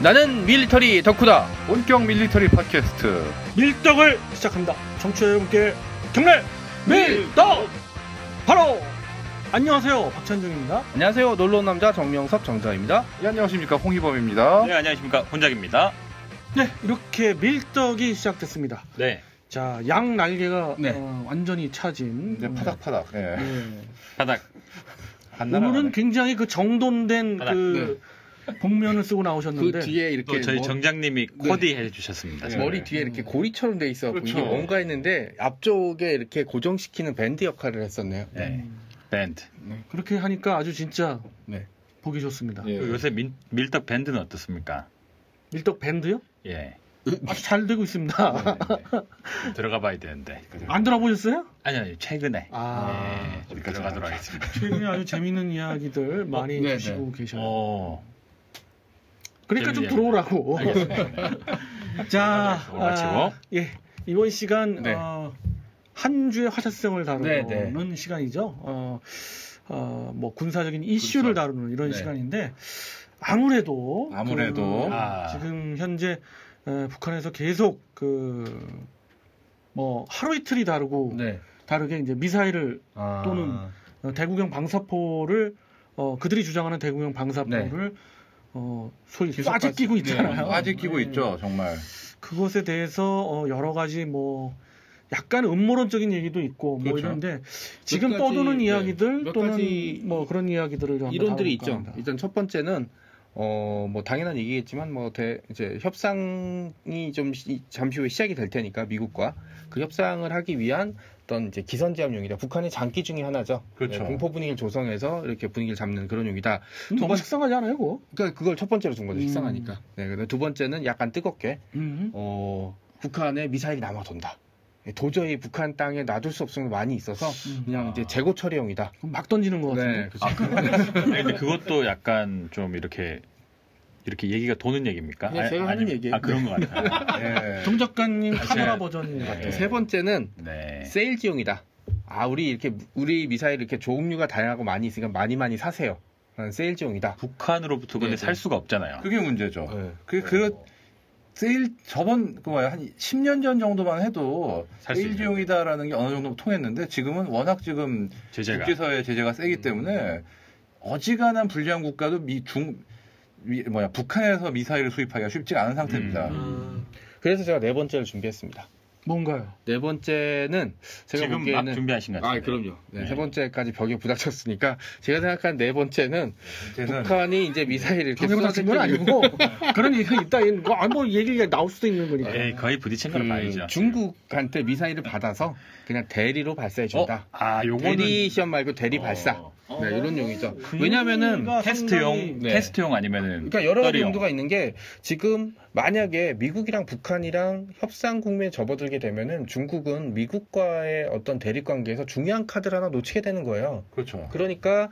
나는 밀리터리 덕후다. 본격 밀리터리 팟캐스트 밀떡을 시작합니다. 청취자 여러분께 경례 밀떡! 바로 안녕하세요, 박찬중입니다. 안녕하세요, 놀러온 남자 정명섭 정자입니다. 네, 안녕하십니까, 홍희범입니다. 네, 안녕하십니까, 혼작입니다. 네, 이렇게 밀떡이 시작됐습니다. 네. 자, 양 날개가 네. 완전히 차진. 네, 파닥파닥. 네. 바닥. 오늘은 굉장히 그 정돈된 바닥. 그 복면을 쓰고 나오셨는데 그 뒤에 이렇게 또 저희 정장님이 코디 해주셨습니다. 네. 머리 뒤에 이렇게 고리처럼 돼 있어. 그렇죠. 이게 뭔가 했는데 앞쪽에 이렇게 고정시키는 밴드 역할을 했었네요. 네. 밴드. 그렇게 하니까 아주 진짜 네. 보기 좋습니다. 예. 요새 밀떡 밴드는 어떻습니까? 밀떡 밴드요? 예. 아주 잘 되고 있습니다. 네. 들어가 봐야 되는데. 안 들어보셨어요? 아니요, 최근에. 아, 좀 들어가도록 하겠습니다. 최근에 아주 재밌는 이야기들 많이 네네. 주시고 계셔요. 그러니까 좀 재밌는 들어오라고. 자, 마치고. 예, 이번 시간 네. 한 주의 화제성을 다루는 네네. 시간이죠. 뭐 군사적인 이슈를 다루는 이런 네. 시간인데 아무래도 그, 지금 현재 북한에서 계속 뭐 하루 이틀이 다르게 이제 미사일을 또는 대구경 방사포를 그들이 주장하는 대구경 방사포를 소위 쏴지 끼고 있잖아요. 쏴지 끼고 있죠, 정말. 그것에 대해서 여러 가지 뭐 약간 음모론적인 얘기도 있고 뭐 그렇죠. 이런데 지금 가지, 떠도는 이야기들 몇 또는 가지 뭐 그런 이야기들을 좀 이론들이 한번 있죠. 다뤄볼까 합니다. 일단 첫 번째는 뭐 당연한 얘기겠지만 뭐 이제 협상이 좀 잠시 후에 시작이 될 테니까 미국과 그 협상을 하기 위한 어떤 이제 기선제압용이다. 북한의 장기 중에 하나죠. 그렇죠. 네, 공포 분위기를 조성해서 이렇게 분위기를 잡는 그런 용이다. 너무 식상하지 않아요, 그거? 그러니까 그걸 첫 번째로 준 거죠. 식상하니까. 네, 근데 두 번째는 약간 뜨겁게 북한에 미사일이 남아돈다. 도저히 북한 땅에 놔둘 수 없는 게 많이 있어서 그냥 이제 재고 처리용이다. 막 던지는 것 같은데. 네, 그렇죠. 아니, 근데 그것도 약간 좀 이렇게 얘기가 도는 얘기입니까? 네, 제가 하는 얘기예요. 그런 것 같아요. 예. 정 작가님 카메라 제가- 버전 같아요. 세 번째는 네. 세일지용이다. 우리 미사일 이렇게 종류가 다양하고 많이 있으니까 많이 사세요. 세일지용이다. 북한으로부터 근데 네, 살 네. 수가 없잖아요. 그게 문제죠. 네. 세일 저번 한 10년 전 정도만 해도 살수 있는. 세일지용이다라는 게 어느 정도 통했는데 지금은 워낙 지금 제재가. 국제사회 제재가 세기 때문에 어지간한 불리한 국가도 북한에서 미사일을 수입하기가 쉽지 않은 상태입니다. 그래서 제가 네 번째를 준비했습니다. 뭔가요? 네 번째는 제가 지금 보기에는 막 준비하신 것 같아요. 그럼요. 네, 네. 세 번째까지 벽에 부닥쳤으니까 제가 생각한 네 번째는 쟤는 북한이 이제 미사일을 이렇게 벽에 부닥친 건 아니고 그런 얘기가 있다. 뭐 얘기가 나올 수도 있는 거니까. 에이, 거의 부딪힌 건 아니죠. 중국한테 미사일을 받아서 그냥 대리로 발사해 준다. 요거는 대리 시험 말고 대리 발사. 네, 이런 용이죠. 왜냐면은 테스트용, 네. 테스트용 아니면은 그러니까 여러 가지 떨이용. 용도가 있는 게 지금 만약에 미국이랑 북한이랑 협상 국면에 접어들게 되면은 중국은 미국과의 어떤 대립 관계에서 중요한 카드를 하나 놓치게 되는 거예요. 그렇죠. 그러니까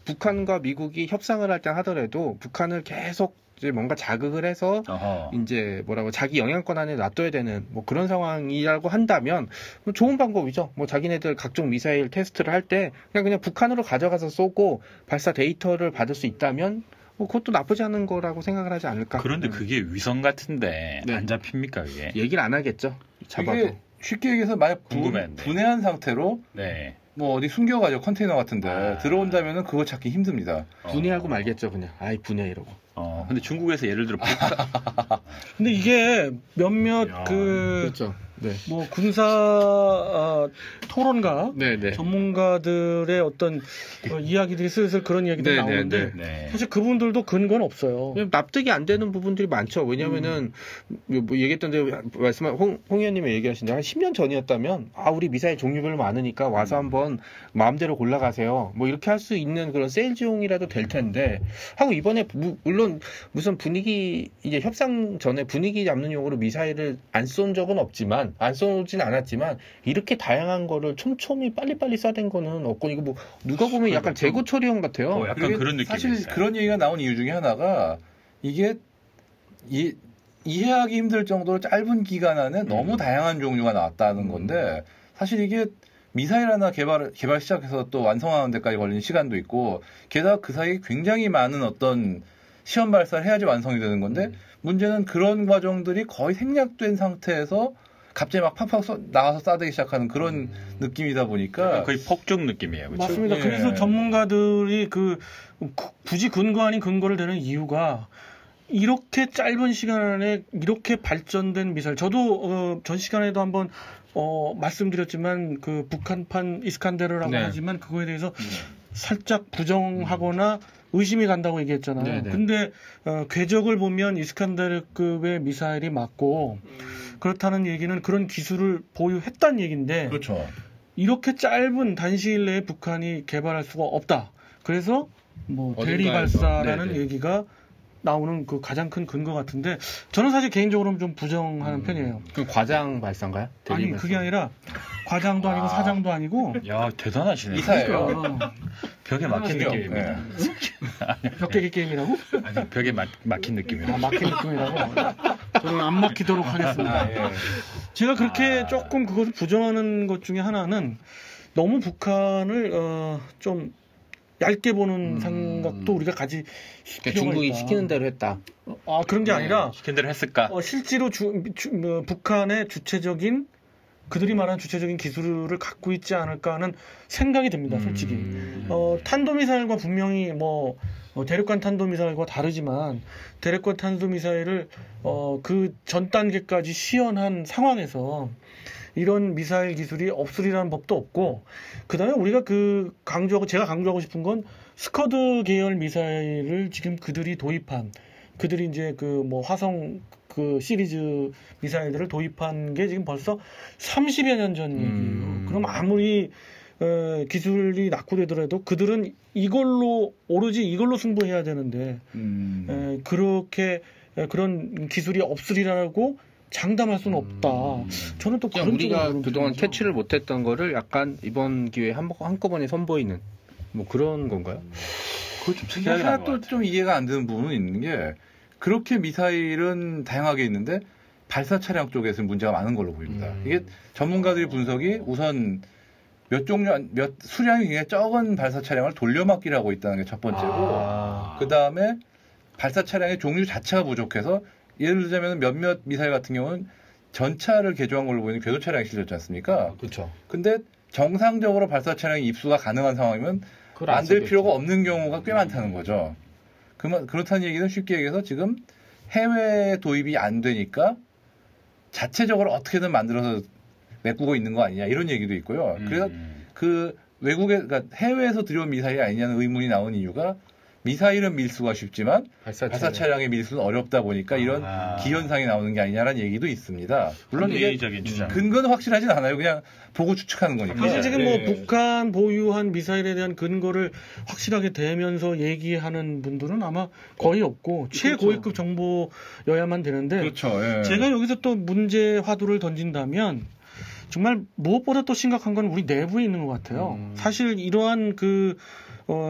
북한과 미국이 협상을 할 때 하더라도 북한을 계속 이제 뭔가 자극을 해서 어허. 이제 자기 영향권 안에 놔둬야 되는 뭐 그런 상황이라고 한다면 뭐 좋은 방법이죠. 뭐 자기네들 각종 미사일 테스트를 할 때 그냥 북한으로 가져가서 쏘고 발사 데이터를 받을 수 있다면 뭐 그것도 나쁘지 않은 거라고 생각을 하지 않을까. 그런데 그게 위성 같은데 네. 안 잡힙니까 그게? 얘기를 안 하겠죠. 잡아도. 이게 쉽게 얘기해서 만약 궁금했는데. 분해한 상태로 네. 뭐 어디 숨겨가지고 컨테이너 같은데 아. 들어온다면은 그거 찾기 힘듭니다. 분해하고 말겠죠 그냥. 아이 분해 이러고. 근데 중국에서 예를 들어 근데 이게 몇몇 야, 그렇죠. 네. 뭐 군사 토론가 네네. 전문가들의 어떤 이야기들이 슬슬 그런 이야기들이 네네네. 나오는데 네. 사실 그분들도 근거는 없어요. 납득이 안 되는 부분들이 많죠. 왜냐면은 뭐 얘기했던 대로 말씀한 홍 의원님이 얘기하신 한 10년 전이었다면 우리 미사일 종류별로 많으니까 와서 한번 마음대로 골라가세요. 뭐 이렇게 할 수 있는 그런 세일즈용이라도 될 텐데 하고 이번에 물론 무슨 분위기 이제 협상 전에 분위기 잡는 용으로 미사일을 안 쏜 적은 없지만 안 쏘진 않았지만 이렇게 다양한 거를 촘촘히 빨리빨리 쏴댄 거는 없고 이거 뭐 누가 보면 약간 재고 처리용 같아요. 약간 그게 그런 느낌이 사실 있어요. 그런 얘기가 나온 이유 중에 하나가 이게 이해하기 힘들 정도로 짧은 기간 안에 너무 다양한 종류가 나왔다는 건데 사실 이게 미사일 하나 개발 시작해서 또 완성하는 데까지 걸리는 시간도 있고 게다가 그 사이에 굉장히 많은 어떤 시험 발사를 해야지 완성이 되는 건데 문제는 그런 과정들이 거의 생략된 상태에서 갑자기 막 팍팍 나와서 쏴대기 시작하는 그런 느낌이다 보니까 거의 폭죽 느낌이에요. 그렇죠? 맞습니다. 네. 그래서 전문가들이 굳이 근거 아닌 근거를 대는 이유가 이렇게 짧은 시간에 이렇게 발전된 미사일, 저도 전 시간에도 한번 말씀드렸지만 그 북한판 이스칸데르라고 하지만 그거에 대해서 살짝 부정하거나 의심이 간다고 얘기했잖아요. 네네. 근데 궤적을 보면 이스칸데르급의 미사일이 맞고 그렇다는 얘기는 그런 기술을 보유했다는 얘기인데 그렇죠. 이렇게 짧은 단시일 내에 북한이 개발할 수가 없다. 그래서 뭐 대리 발사라는 얘기가 나오는 그 가장 큰 근거 같은데 저는 사실 개인적으로는 좀 부정하는 편이에요. 그 과장 발사인가요? 아니 그게 아니라 과장도 아니고 사장도 아니고. 야 대단하시네. 이사예요. 그러니까. 벽에 막힌 느낌입니다. 벽깨기 게임이라고? 아니 벽에 막힌 느낌이에요. 막힌 느낌이라고. 저는 안 막히도록 하겠습니다. 예. 제가 그렇게 조금 그것을 부정하는 것 중에 하나는 너무 북한을 좀 얇게 보는 생각도 우리가 가질 필요가 중국이 있다. 시키는 대로 했다. 그런 게 아니라 시킨 대로 했을까? 실제로 북한의 주체적인 그들이 말하는 주체적인 기술을 갖고 있지 않을까 하는 생각이 듭니다. 솔직히. 탄도미사일과 분명히 대륙간 탄도미사일과 다르지만 대륙간 탄도미사일을 그 전 단계까지 시연한 상황에서 이런 미사일 기술이 없으리라는 법도 없고, 그 다음에 우리가 제가 강조하고 싶은 건 스커드 계열 미사일을 지금 그들이 도입한, 그들이 이제 화성 시리즈 미사일들을 도입한 게 지금 벌써 30여 년 전 얘기예요. 그럼 아무리 기술이 낙후되더라도 그들은 오로지 이걸로 승부해야 되는데, 그렇게 그런 기술이 없으리라고 장담할 수는 없다. 저는 또 그런 우리가 그동안 캐치를 못했던 거를 약간 이번 기회에 한꺼번에 선보이는 그런 건가요? 그거 좀 특이하게 하나 또 좀 이해가 안 되는 부분은 있는 게 그렇게 미사일은 다양하게 있는데 발사 차량 쪽에서는 문제가 많은 걸로 보입니다. 이게 전문가들의 분석이 우선 수량이 굉장히 적은 발사 차량을 돌려막기를 하고 있다는 게 첫 번째고, 그 다음에 발사 차량의 종류 자체가 부족해서 예를 들자면 몇몇 미사일 같은 경우는 전차를 개조한 걸로 보이는 궤도 차량이 실렸지 않습니까? 그렇죠. 근데 정상적으로 발사 차량이 입수가 가능한 상황이면 만들 필요가 없는 경우가 꽤 많다는 거죠. 그렇다는 얘기는 쉽게 얘기해서 지금 해외 도입이 안 되니까 자체적으로 어떻게든 만들어서 메꾸고 있는 거 아니냐 이런 얘기도 있고요. 그래서 그러니까 해외에서 들여온 미사일이 아니냐는 의문이 나온 이유가 미사일은 밀수가 쉽지만 발사 차량의 밀수는 어렵다 보니까 이런 기현상이 나오는 게 아니냐라는 얘기도 있습니다. 물론 이게 근거는 확실하진 않아요. 그냥 보고 추측하는 거니까. 사실 지금 북한 보유한 미사일에 대한 근거를 확실하게 대면서 얘기하는 분들은 아마 거의 없고 최고위급 정보여야만 되는데, 그렇죠. 예. 제가 여기서 또 문제 화두를 던진다면 정말 무엇보다 또 심각한 건 우리 내부에 있는 것 같아요. 사실 이러한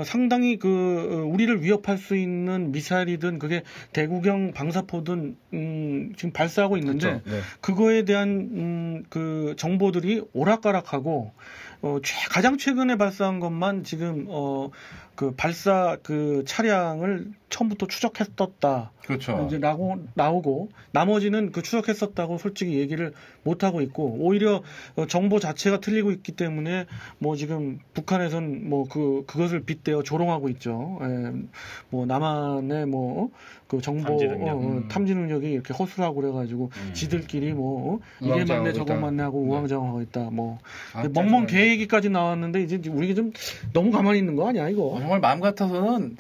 상당히 우리를 위협할 수 있는 미사일이든 그게 대구경 방사포든 지금 발사하고 있는데, 그렇죠. 네. 그거에 대한 정보들이 오락가락하고 가장 최근에 발사한 것만 지금 발사 차량을 처음부터 추적했었다. 그렇죠. 이제 나오고 나머지는 추적했었다고 솔직히 얘기를 못 하고 있고, 오히려 정보 자체가 틀리고 있기 때문에 지금 북한에선 그것을 빗대어 조롱하고 있죠. 남한의 정보 탐지 능력이 이렇게 허술하고 그래가지고 지들끼리 이게 맞네 저거 맞네 하고 우왕좌왕하고 있다. 멍멍 개 얘기까지 나왔는데 이제 우리가 좀 너무 가만히 있는 거 아니야 이거? 정말 마음 같아서는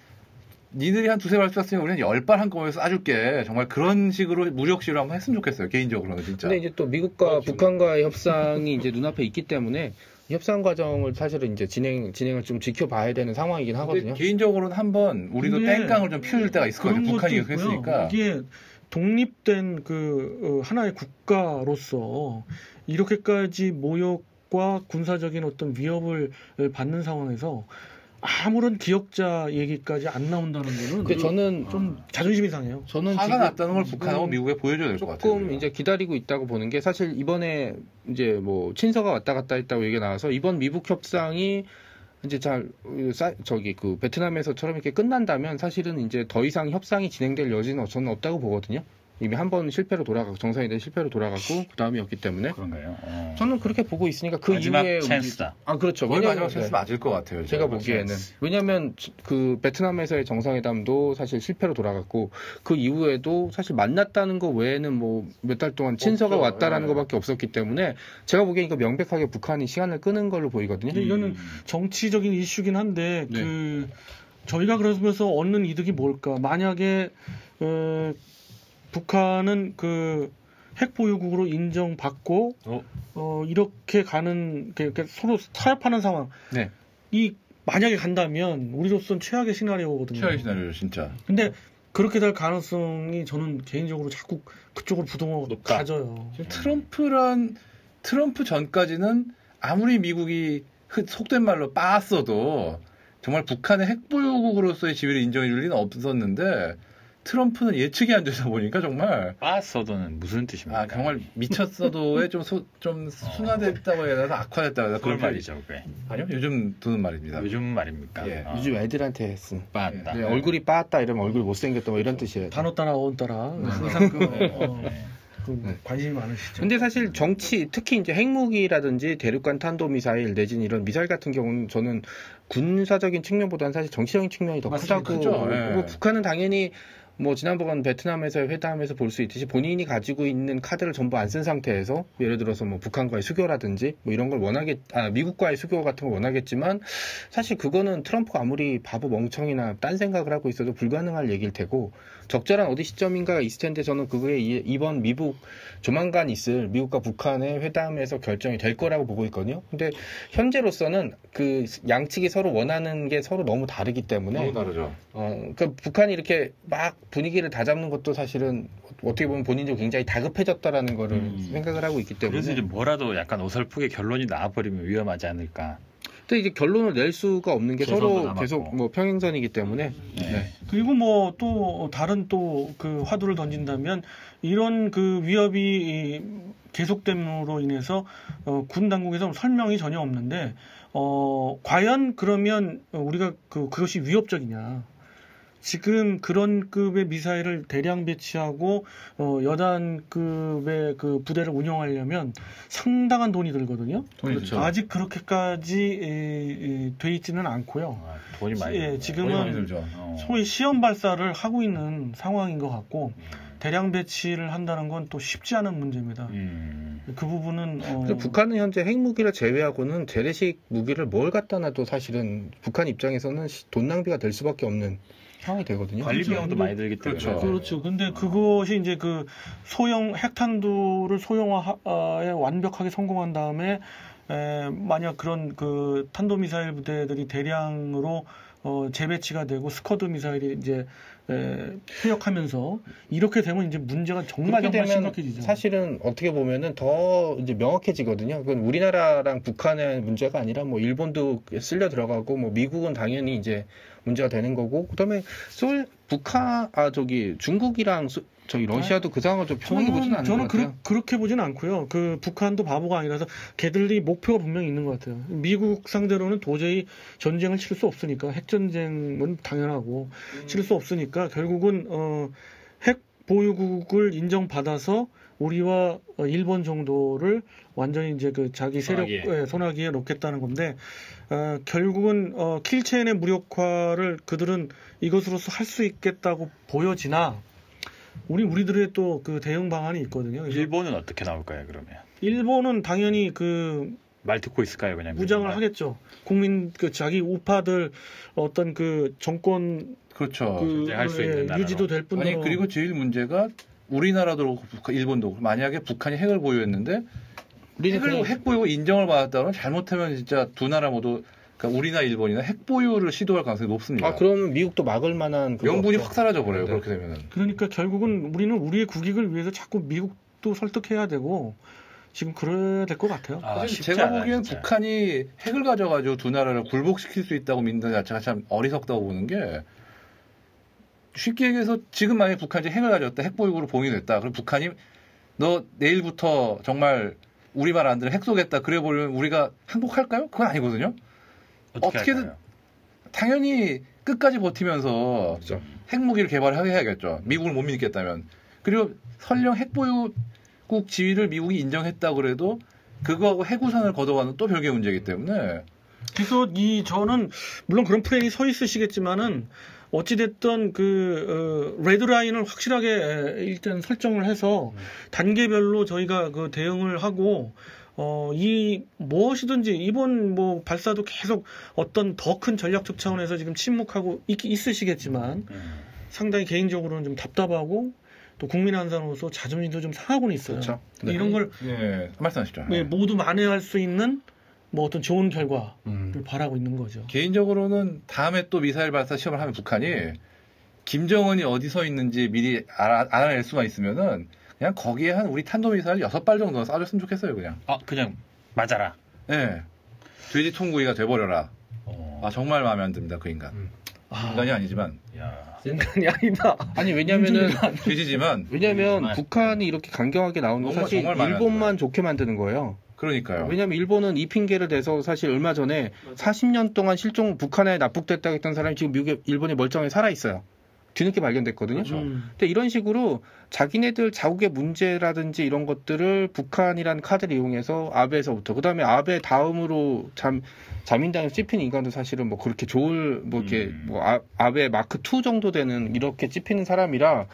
니들이 한 두세 발 쐈으면 우리는 10발 한꺼번에 쏴줄게. 정말 그런 식으로 무력시로 한번 했으면 좋겠어요. 개인적으로는 진짜. 근데 이제 또 미국과 북한과의 협상이 이제 눈앞에 있기 때문에 협상 과정을 사실은 이제 진행을 좀 지켜봐야 되는 상황이긴 하거든요. 개인적으로는 한번 우리도 땡깡을 좀 피워줄 때가 있을 것 같아요. 북한이 계속 했으니까. 이게 독립된 하나의 국가로서 이렇게까지 모욕과 군사적인 어떤 위협을 받는 상황에서 아무런 기억자 얘기까지 안 나온다는 거는 근데 저는 좀 자존심이 상해요. 저는 화가 났다는 걸 북한하고 미국에 보여줘야 될 것 같아요. 조금 이제 기다리고 있다고 보는 게, 사실 이번에 이제 친서가 왔다 갔다 했다고 얘기가 나와서 이번 미북 협상이 이제 그 베트남에서처럼 이렇게 끝난다면 사실은 이제 더 이상 협상이 진행될 여지는 저는 없다고 보거든요. 이미 한 번 실패로 돌아가고 정상이 된 실패로 돌아갔고 그 다음이었기 때문에 그런가요? 저는 그렇게 보고 있으니까 그 마지막 이후에 찬스다. 그렇죠. 거의 마지막 찬스 맞을 것 같아요. 제가 보기에는 왜냐하면 그 베트남에서의 정상회담도 사실 실패로 돌아갔고 그 이후에도 사실 만났다는 거 외에는 뭐 몇 달 동안 친서가 없죠. 왔다라는 것밖에 없었기 때문에 제가 보기엔 이거 명백하게 북한이 시간을 끄는 걸로 보이거든요. 근데 이거는 정치적인 이슈긴 한데 네. 그 저희가 그러면서 얻는 이득이 뭘까? 만약에 북한은 그 핵 보유국으로 인정받고 이렇게 가는 서로 타협하는 상황. 네. 이 만약에 간다면 우리로서는 최악의 시나리오거든요. 최악의 시나리오 진짜. 근데 그렇게 될 가능성이 저는 개인적으로 자꾸 그쪽으로 부동을 높다. 가져요. 트럼프 전까지는 아무리 미국이 속된 말로 빠았어도 정말 북한의 핵보유국으로서의 지위를 인정해줄 리는 없었는데 트럼프는 예측이 안 되다 보니까 정말 빠았어도는 무슨 뜻입니까? 정말 미쳤어도에 좀 순화됐다고 해야 되나 악화됐다고 해야 되나 그런 말이죠, 그게. 아니요, 요즘 드는 말입니다. 요즘 말입니까? 예. 요즘 애들한테 했음. 빠았다. 네, 얼굴이 빠았다 이러면 얼굴이 못생겼다 뭐 이런 뜻이에요. 단어 따라 어원 따라 항상 관심이 많으시죠. 근데 사실 정치, 특히 이제 핵무기라든지 대륙간 탄도미사일 내지는 이런 미사일 같은 경우는 저는 군사적인 측면보다는 사실 정치적인 측면이 더 맞습니다. 크다고. 그죠. 그리고 예. 북한은 당연히 뭐 지난번 베트남에서 회담에서 볼 수 있듯이 본인이 가지고 있는 카드를 전부 안 쓴 상태에서 예를 들어서 뭐 북한과의 수교라든지 뭐 이런 걸 미국과의 수교 같은 걸 원하겠지만 사실 그거는 트럼프가 아무리 바보 멍청이나 딴 생각을 하고 있어도 불가능할 얘기일 테고 적절한 어디 시점인가가 있을 텐데 저는 그거에 이번 조만간 있을 미국과 북한의 회담에서 결정이 될 거라고 보고 있거든요. 근데 현재로서는 그 양측이 서로 원하는 게 서로 너무 다르기 때문에 너무 다르죠. 그러니까 북한이 이렇게 막 분위기를 다 잡는 것도 사실은 어떻게 보면 본인도 굉장히 다급해졌다라는 거를 생각을 하고 있기 때문에 그래서 이제 뭐라도 약간 어설프게 결론이 나와버리면 위험하지 않을까. 근데 이제 결론을 낼 수가 없는 게 조선도 서로 남았고. 계속 뭐 평행선이기 때문에 네. 그리고 뭐 또 다른 또 그 화두를 던진다면 이런 그 위협이 계속됨으로 인해서 군 당국에서 설명이 전혀 없는데 과연 그러면 우리가 그것이 위협적이냐? 지금 그런 급의 미사일을 대량 배치하고 여단급의 그 부대를 운영하려면 상당한 돈이 들거든요. 그렇죠. 아직 그렇게까지 돼 있지는 않고요. 돈이 많이 들죠. 지금은 많이 들죠. 소위 시험 발사를 하고 있는 상황인 것 같고 대량 배치를 한다는 건 또 쉽지 않은 문제입니다. 그 부분은 그래서 북한은 현재 핵무기를 제외하고는 재래식 무기를 뭘 갖다 놔도 사실은 북한 입장에서는 돈 낭비가 될 수밖에 없는 상황이 되거든요. 관리 비용도 많이 들기 때문에. 그렇죠. 근데 그것이 이제 그 소형 핵탄두를 소형화에 완벽하게 성공한 다음에 만약 그런 그 탄도미사일 부대들이 대량으로 재배치가 되고 스커드 미사일이 이제 퇴역하면서 이렇게 되면 이제 문제가 정말 심각해지죠. 사실은 어떻게 보면은 더 이제 명확해지거든요. 그건 우리나라랑 북한의 문제가 아니라 뭐 일본도 쓸려 들어가고 뭐 미국은 당연히 이제 문제가 되는 거고 그다음에 중국이랑 러시아도 그 상황을 좀 평하게 보지는 않는 것 같아요. 그렇게 보지는 않고요. 그 북한도 바보가 아니라서 걔들이 목표가 분명히 있는 것 같아요. 미국 상대로는 도저히 전쟁을 치를 수 없으니까 핵전쟁은 당연하고 치를 수 없으니까 결국은 핵 보유국을 인정받아서 우리와 일본 정도를 완전히 이제 그 자기 세력 손아귀에 놓겠다는 건데 결국은 킬체인의 무력화를 그들은 이것으로서 할 수 있겠다고 보여지나 우리들의 또 그 대응 방안이 있거든요. 일본은 어떻게 나올까요, 그러면? 일본은 당연히 말 듣고 있을까요, 그냥? 무장을 하겠죠. 국민 자기 우파들 어떤 그 정권 그렇죠. 할 수 있는 나라로. 유지도 될 뿐더러 아니 그리고 제일 문제가 우리나라도 그렇고 일본도 그렇고 만약에 북한이 핵을 보유했는데 핵 보유 인정을 받았다면 잘못하면 진짜 두 나라 모두 그러니까 우리나 일본이나 핵 보유를 시도할 가능성이 높습니다. 그러면 미국도 막을 만한 명분이 확 사라져 버려요. 네. 그렇게 되면은. 그러니까 결국은 우리는 우리의 국익을 위해서 자꾸 미국도 설득해야 되고 지금 그래야 될 것 같아요. 제가 보기엔 북한이 핵을 가져가지고 두 나라를 굴복시킬 수 있다고 믿는 자체가 참 어리석다고 보는 게 쉽게 얘기해서 지금 만약에 북한이 핵을 가졌다, 핵 보유국으로 봉인됐다. 그럼 북한이 너 내일부터 정말 우리 말 안 들으면 핵 쏘겠다. 그래 보려면 우리가 항복할까요? 그건 아니거든요. 어떻게든 당연히 끝까지 버티면서 그렇죠. 핵무기를 개발하게 해야겠죠. 미국을 못 믿겠다면. 그리고 설령 핵보유국 지위를 미국이 인정했다 그래도 그거하고 해구산을 걷어가는 또 별개의 문제이기 때문에. 그래서 저는 물론 그런 플랜이 서 있으시겠지만은 어찌됐든 레드라인을 확실하게 일단 설정을 해서 단계별로 저희가 그 대응을 하고 무엇이든지 이번 뭐 발사도 계속 어떤 더 큰 전략적 차원에서 지금 침묵하고 있으시겠지만 상당히 개인적으로는 좀 답답하고 또 국민 한사로서 자존심도 좀 상하고는 있어요. 그렇죠. 네. 이런 걸 말씀하시죠. 네, 모두 만회할 수 있는 뭐 어떤 좋은 결과를 바라고 있는 거죠. 개인적으로는 다음에 또 미사일 발사 시험을 하면 북한이 김정은이 어디 서 있는지 미리 알아낼 수만 있으면은 그냥 거기에 한 우리 탄도미사일 6발 정도는 쏴줬으면 좋겠어요, 그냥. 그냥 맞아라. 네. 돼지 통구이가 돼버려라. 정말 마음에 안 듭니다, 그 인간. 인간이 아니지만. 인간이 아니다. 아니 왜냐면은 돼지지만. 왜냐면 북한이 이렇게 강경하게 나오는 건 사실 일본만 좋게 만드는 거예요. 그러니까요. 왜냐면 일본은 이 핑계를 대서 사실 얼마 전에 40년 동안 북한에 납북됐다고 했던 사람이 지금 일본에 멀쩡하게 살아있어요. 뒤늦게 발견됐거든요. 그렇죠. 근데 이런 식으로 자기네들 자국의 문제라든지 이런 것들을 북한이라는 카드를 이용해서 아베에서부터 그다음에 아베 다음으로 자민당에서 찝힌 인간도 사실은 뭐 그렇게 이렇게 아베 마크 2 정도 되는 이렇게 찝히는 사람이라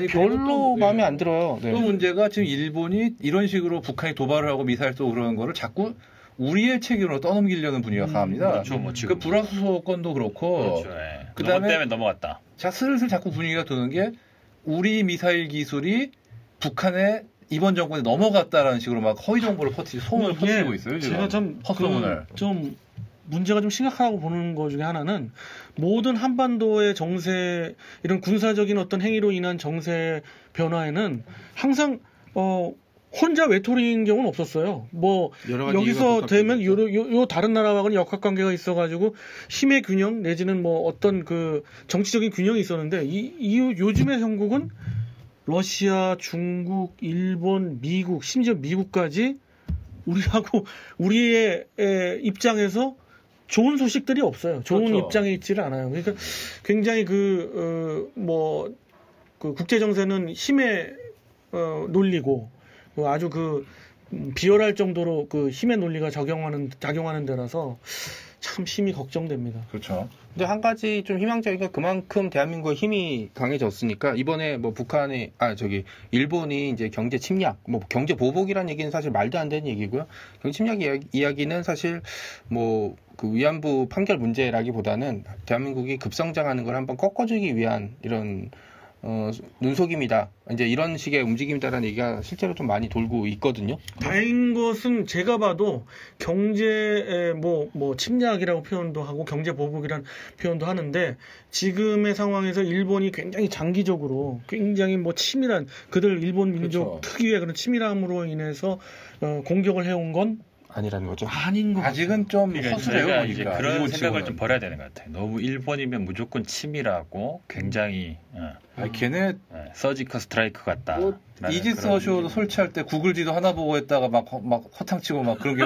별로 마음에 안 들어요. 또 문제가 지금 일본이 이런 식으로 북한이 도발을 하고 미사일 쏘고 그러는 거를 자꾸 우리의 책임으로 떠넘기려는 분위기가 강합니다. 그렇죠, 뭐 지금. 그 불화수소 건도 그렇고. 그렇죠. 예. 그다음에 때문에 넘어갔다. 슬슬 자꾸 분위기가 도는 게 우리 미사일 기술이 북한에 이번 정권에 넘어갔다라는 식으로 막 허위 정보를 소문을 퍼뜨리고 있어요. 지금. 제가 좀 문제가 좀 심각하다고 보는 것 중에 하나는 모든 한반도의 정세 이런 군사적인 어떤 행위로 인한 정세 변화에는 항상 혼자 외톨이인 경우는 없었어요. 뭐 여기서 되면 요 다른 나라와는 역학관계가 있어가지고 힘의 균형 내지는 뭐 어떤 그 정치적인 균형이 있었는데 요즘의 형국은 러시아, 중국, 일본, 미국 심지어 미국까지 우리의 입장에서 좋은 소식들이 없어요. 좋은 그렇죠. 입장에 있지를 않아요. 그러니까 굉장히 그 국제 정세는 힘의 논리고 아주 비열할 정도로 그 힘의 논리가 작용하는 데라서 참 힘이 걱정됩니다. 그렇죠. 근데 한 가지 좀 희망적인 건 그만큼 대한민국의 힘이 강해졌으니까 이번에 뭐 일본이 이제 경제 침략, 뭐 경제 보복이라는 얘기는 사실 말도 안 되는 얘기고요. 경제 침략 이야기는 사실 뭐 그 위안부 판결 문제라기보다는 대한민국이 급성장하는 걸 한번 꺾어주기 위한 이런 눈속임이다. 이제 이런 식의 움직임이다라는 얘기가 실제로 좀 많이 돌고 있거든요. 다행인 것은 제가 봐도 경제 침략이라고 표현도 하고 경제 보복이라는 표현도 하는데 지금의 상황에서 일본이 굉장히 장기적으로 굉장히 치밀한 그들 일본 민족 그렇죠. 특유의 그런 치밀함으로 인해서 공격을 해온 건 아니라는 거죠. 아닌 것 아직은 좀 허술해요. 이제 그런 생각을 좀 버려야 되는 것 같아요. 너무 일본이면 무조건 치밀하고 굉장히 걔네 서지컬 스트라이크 같다. 이지스 허쇼도 설치할 때 구글 지도 하나 보고 했다가 막 허탕치고 막 그런 게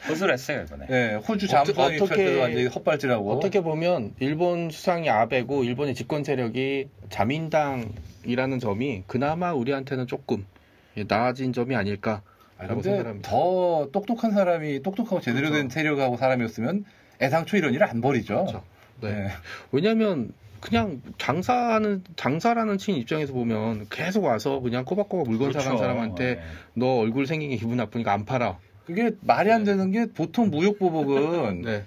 허술했어요 이번에. 네, 호주 잠수함 입찰 때도 완전히 헛발질하고. 어떻게 보면 일본 수상이 아베고 일본의 집권 세력이 자민당이라는 점이 그나마 우리한테는 조금 나아진 점이 아닐까. 근데 더 똑똑한 사람이 똑똑하고 제대로 된 세력하고 사람이었으면 애당초 이런 일을 안 벌이죠. 그렇죠. 네. 왜냐하면 그냥 장사라는 친 입장에서 보면 계속 와서 그냥 꼬박꼬박 물건 사간 사람한테 너 얼굴 생긴 게 기분 나쁘니까 안 팔아. 그게 말이 안 되는 게 보통 무역보복은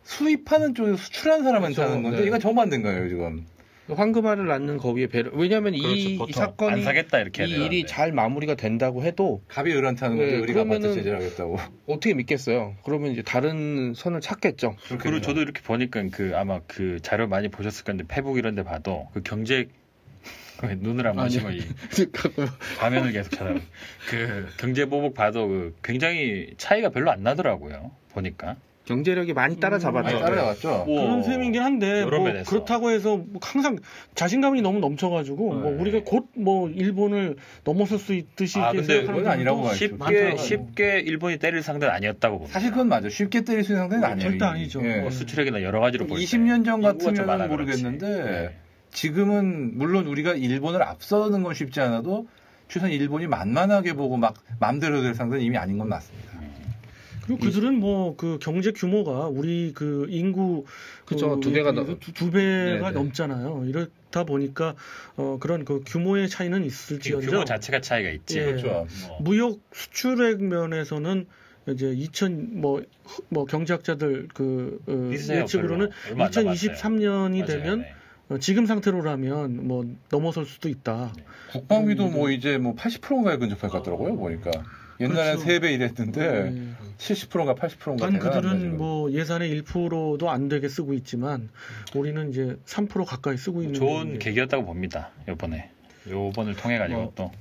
수입하는 쪽에서 수출하는 사람한테 하는 건데 이건 정말 안 된 거예요 지금. 황금알을 낳는 거위에 배를. 왜냐하면 이 사건이 안 사겠다 이렇게 이 일이 잘 마무리가 된다고 해도 갑이 을한테 하는 건데 을이 갑한테 제재를 하겠다고. 어떻게 믿겠어요? 그러면 이제 다른 선을 찾겠죠. 그리고 저도 이렇게 보니까 아마 그 자료 많이 보셨을 건데 페북 이런 데 봐도 그 경제 눈을 안 마시고 화면을 계속 찾아보고 그 경제 보복 봐도 굉장히 차이가 별로 안 나더라고요. 보니까. 경제력이 많이 따라잡았죠. 많이 따라잡았죠. 그런 셈이긴 한데 뭐 그렇다고 해서 뭐 항상 자신감이 너무 넘쳐가지고 뭐 우리가 곧 뭐 일본을 넘어설 수 있듯이 근데 그건 아니라고 봐야죠. 쉽게 일본이 때릴 상대는 아니었다고 봅니다. 사실 그건 맞아요. 쉽게 때릴 수 있는 상대는 아니에요. 절대 아니죠. 뭐 수출액이나 여러 가지로 볼 때 20년 전 같으면 모르겠는데 지금은 물론 우리가 일본을 앞서는 건 쉽지 않아도 최소한 일본이 만만하게 보고 막 마음대로 될 상대는 이미 아닌 건 맞습니다. 그리고 그들은 뭐 그 경제 규모가 우리 그 인구 그쵸, 두 배가 넘잖아요. 이렇다 보니까 그런 그 규모의 차이는 있을지언정 규모 자체가 차이가 있지. 그렇죠. 무역 수출액 면에서는 이제 경제학자들 예측으로는 2023년이 되면 지금 상태로라면 뭐 넘어설 수도 있다. 국방비도 뭐 이제 뭐 80%가에 근접할 것 같더라고요. 보니까 옛날엔 그렇죠. 3배 이랬는데 70%인가 80%인가. 단 그들은 뭐 예산의 1%도 안 되게 쓰고 있지만 우리는 이제 3% 가까이 쓰고 있는. 좋은 계기였다고 봅니다. 요번을 통해 가지고 또.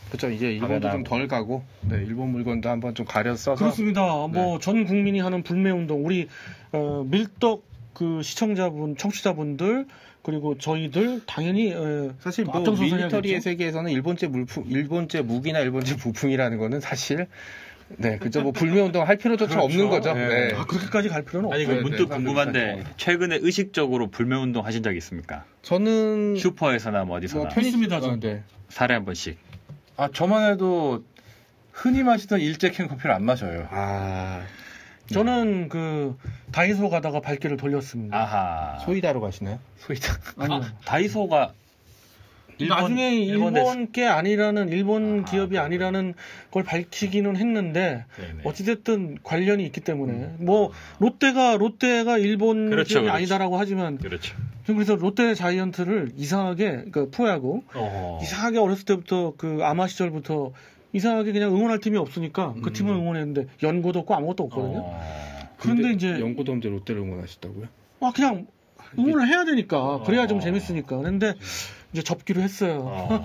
그렇죠. 이제 일본도 좀 덜 가고, 일본 물건도 한번 좀 가려 써서. 그렇습니다. 뭐 전 국민이 하는 불매운동, 우리 밀떡 그 시청자분, 청취자분들 그리고 저희들 당연히 사실 뭐 밀리터리의 세계에서는 일본제 무기나 일본제 부품이라는 거는 사실 그저 뭐 불매운동 할 필요조차 없는 거죠. 네. 그렇게까지 갈 필요는 없어요. 아니 문득 궁금한데 최근에 의식적으로 불매운동 하신 적 있습니까? 저는 슈퍼에서나 뭐 어디서나 편의점이다 사례 한 번씩. 저만 해도 흔히 마시던 일제 캔 커피를 안 마셔요. 저는 그 다이소 가다가 발길을 돌렸습니다. 아하. 소이다로 가시나요? 소이다. 아니요. 다이소가 나중에 일본 게 아니라는 일본 기업이 아니라는 걸 밝히기는 했는데 어찌됐든 관련이 있기 때문에 뭐 롯데가 일본 기업이 아니다라고 하지만 그래서 롯데 자이언트를 이상하게 프로야구 이상하게 어렸을 때부터 그 아마 시절부터 이상하게 그냥 응원할 팀이 없으니까 그 팀을 응원했는데 연고도 없고 아무것도 없거든요. 그런데 이제 연고도 없는데 롯데를 응원하셨다고요? 그냥 응원을 해야 되니까 그래야 좀 재밌으니까. 그런데 이제 접기로 했어요.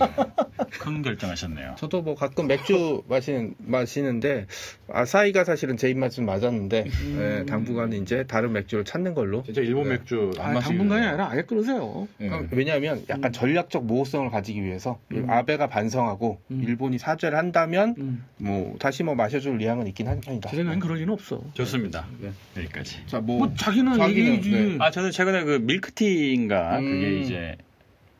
큰 결정하셨네요. 저도 뭐 가끔 맥주 마시는데 아사히가 사실은 제 입맛은 맞았는데 당분간은 이제 다른 맥주를 찾는 걸로. 진짜 일본 맥주 안 마시고. 당분간이 아니라 아예 끊으세요. 왜냐하면 약간 전략적 모호성을 가지기 위해서 아베가 반성하고 일본이 사죄를 한다면 뭐 다시 뭐 마셔줄 의향은 있긴 한 편이다. 제 생각엔 그럴 리는 없어. 좋습니다. 여기까지. 자, 자기는 얘기지. 저는 최근에 그 밀크티인가 그게 이제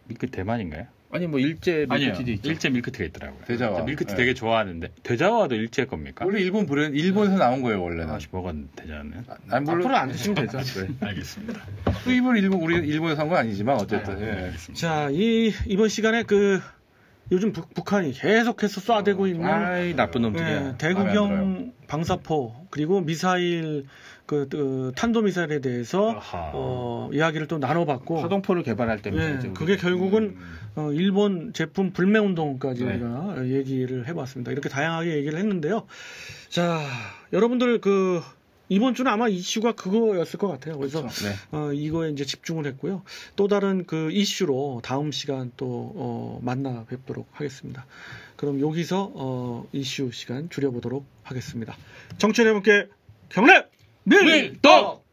밀크 대만인가요? 아니 뭐 일제 밀크티도 있죠. 일제 밀크티가 있더라고요. 대자와. 밀크티 되게 좋아하는데 대자와도 일제 겁니까? 원래 일본 브랜드 일본에서 나온 거예요 원래는. 먹은 대자는. 앞으로 안 드시면 되죠. 알겠습니다. 수입을 우리 일본에서 한 건 아니지만 어쨌든. 자, 이번 시간에 요즘 북한이 계속해서 쏴대고 있는 나쁜 놈들이야. 대구경 방사포 그리고 미사일 탄도미사일에 대해서 이야기를 또 나눠봤고 파동포를 개발할 때입니다. 그게 결국은 일본 제품 불매운동까지 우리가 얘기를 해봤습니다. 이렇게 다양하게 얘기를 했는데요. 자, 여러분들 이번 주는 아마 이슈가 그거였을 것 같아요. 그래서 이거에 이제 집중을 했고요. 또 다른 이슈로 다음 시간 또 만나 뵙도록 하겠습니다. 그럼 여기서 이슈 시간 줄여보도록 하겠습니다. 청취자 여러분께 경례 밀떡!